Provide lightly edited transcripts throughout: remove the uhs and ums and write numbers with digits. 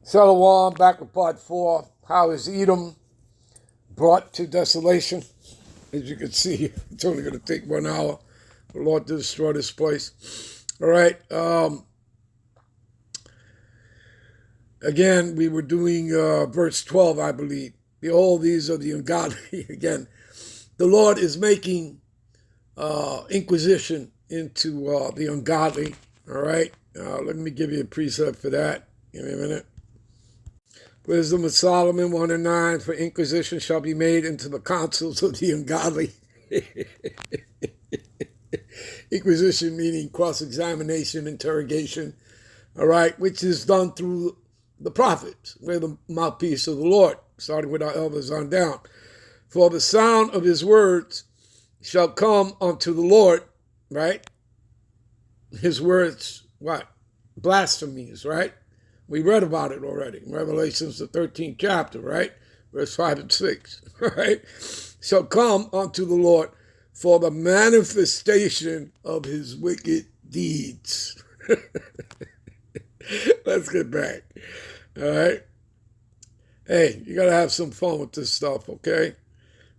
Shalom, back with part 4. How is Edom brought to desolation? As you can see, it's only going to take 1 hour for the Lord to destroy this place. All right. Again, we were doing verse 12, I believe. Behold, these are the ungodly. Again, the Lord is making inquisition into the ungodly. All right. Let me give you a precept for that. Give me a minute. Wisdom of Solomon 1:9, for inquisition shall be made into the counsels of the ungodly. Inquisition meaning cross-examination, interrogation, all right, which is done through the prophets. We're the mouthpiece of the Lord, starting with our elders on down. For the sound of his words shall come unto the Lord, right? His words, what? Blasphemies, right? We read about it already in Revelations, the 13th chapter, right? Verse 5 and 6, right? Shall come unto the Lord for the manifestation of his wicked deeds. Let's get back, all right? Hey, you got to have some fun with this stuff, okay?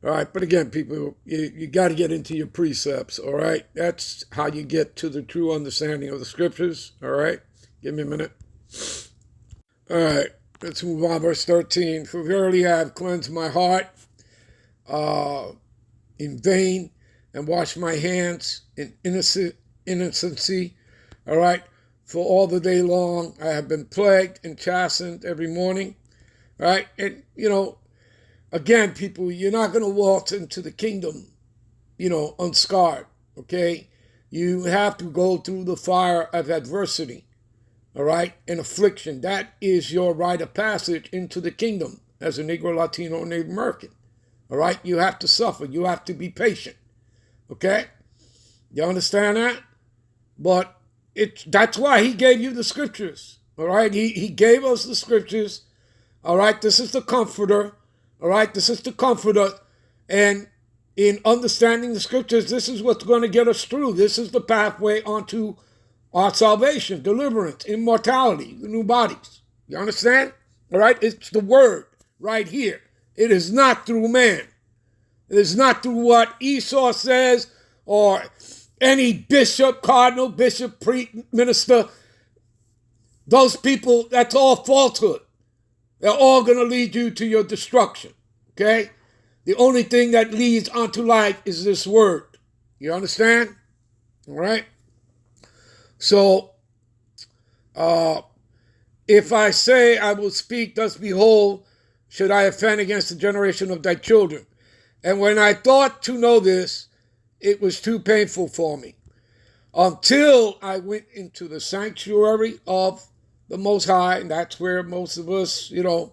All right, but again, people, you got to get into your precepts, all right? That's how you get to the true understanding of the scriptures, all right? Give me a minute. All right, let's move on. Verse 13. For verily I have cleansed my heart in vain and washed my hands in innocency. All right, for all the day long I have been plagued and chastened every morning. All right, and, again, people, you're not going to walk into the kingdom, unscarred, okay? You have to go through the fire of adversity. All right, and affliction. That is your rite of passage into the kingdom as a Negro, Latino, Native American. All right, you have to suffer. You have to be patient. Okay, you understand that? But that's why he gave you the scriptures. All right, he gave us the scriptures. All right, this is the comforter. All right, this is the comforter. And in understanding the scriptures, this is what's going to get us through. This is the pathway onto our salvation, deliverance, immortality, the new bodies. You understand? All right? It's the word right here. It is not through man. It is not through what Esau says or any bishop, cardinal, bishop, priest, minister. Those people, that's all falsehood. They're all going to lead you to your destruction. Okay? The only thing that leads onto life is this word. You understand? All right? So, if I say I will speak, thus behold, should I offend against the generation of thy children? And when I thought to know this, it was too painful for me. Until I went into the sanctuary of the Most High, and that's where most of us, that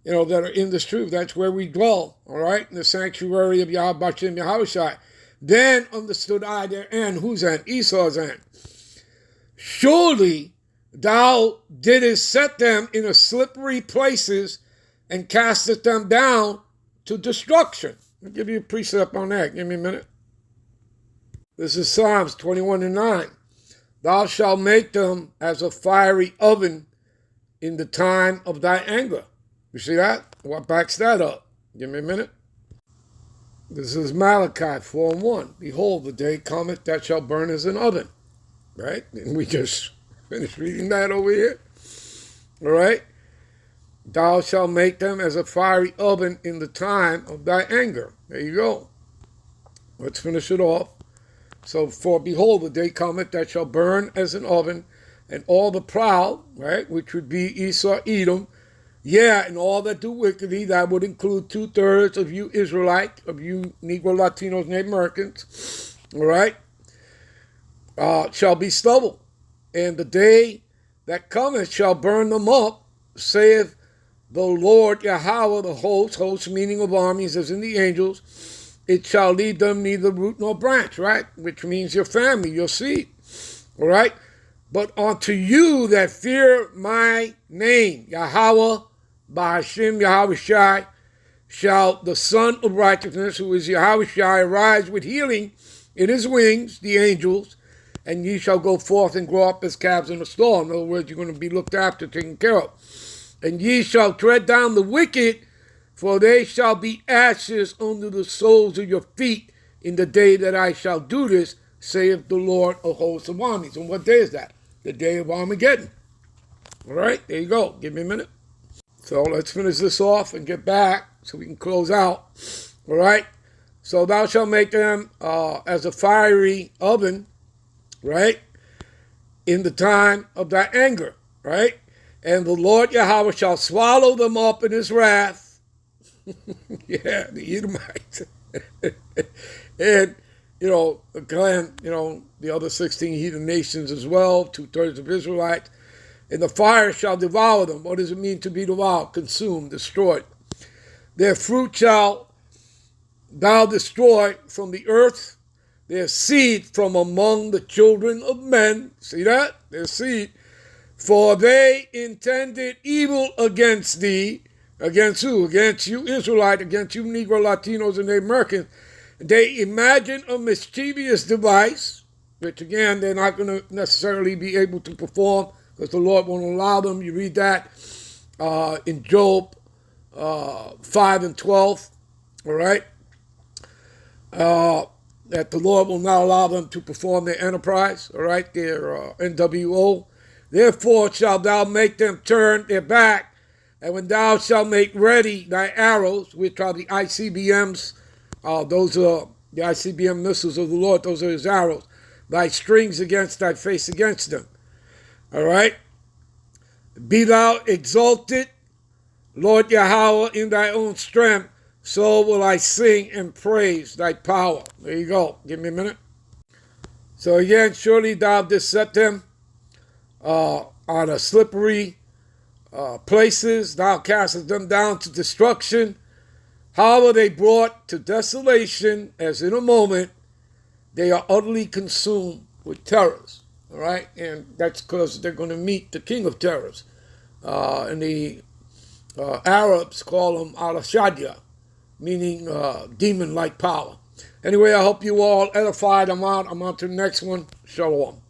are in this truth, that's where we dwell, all right, in the sanctuary of Yahweh Bashem Yahushai. Then understood I their end. Whose end? Esau's end. Surely thou didst set them in a slippery places and castest them down to destruction. I'll give you a precept on that. Give me a minute. This is Psalms 21:9. Thou shalt make them as a fiery oven in the time of thy anger. You see that? What backs that up? Give me a minute. This is Malachi 4:1. Behold, the day cometh that shall burn as an oven. Right? And we just finished reading that over here. All right? Thou shalt make them as a fiery oven in the time of thy anger. There you go. Let's finish it off. So, for behold, the day cometh that shall burn as an oven, and all the proud, right, which would be Esau, Edom, and all that do wickedly, that would include 2/3 of you Israelites, of you Negro, Latinos, Native Americans, all right? Shall be stubble, and the day that cometh shall burn them up, saith the Lord Yahweh, the host meaning of armies as in the angels. It shall leave them neither root nor branch, right? Which means your family, your seed, all right? But unto you that fear my name, Yahweh, Bahashim Yahushai, shall the Son of Righteousness, who is Yahushai, arise with healing in his wings, the angels, and ye shall go forth and grow up as calves in a stall. In other words, you're going to be looked after, taken care of. And ye shall tread down the wicked, for they shall be ashes under the soles of your feet in the day that I shall do this, saith the Lord of hosts of armies. And what day is that? The day of Armageddon. All right, there you go. Give me a minute. So let's finish this off and get back so we can close out. All right. So thou shalt make them as a fiery oven, right, in the time of thy anger, right? And the Lord Yahweh shall swallow them up in his wrath. Yeah, the Edomites. And, again, the other 16 heathen nations as well, 2/3 of Israelites. And the fire shall devour them. What does it mean to be devoured? Consumed, destroyed. Their fruit shall thou destroy from the earth, their seed from among the children of men. See that? Their seed. For they intended evil against thee. Against who? Against you, Israelite, against you, Negro, Latinos, and the Americans. They imagine a mischievous device, which again, they're not going to necessarily be able to perform because the Lord won't allow them. You read that in Job 5 and 12, all right? That the Lord will not allow them to perform their enterprise, all right, their NWO. Therefore shalt thou make them turn their back, and when thou shalt make ready thy arrows, which are the ICBMs, those are the ICBM missiles of the Lord, those are his arrows, thy strings against thy face against them. All right? Be thou exalted, Lord Yahweh, in thy own strength, so will I sing and praise thy power. There you go. Give me a minute. So again, surely thou didst set them on a slippery places. Thou castest them down to destruction. However, they brought to desolation, as in a moment, they are utterly consumed with terrors. All right? And that's because they're going to meet the king of terrors. And the Arabs call him Al-Ashadya, meaning demon-like power. Anyway, I hope you all edified. I'm out. I'm on to the next one. Shalom.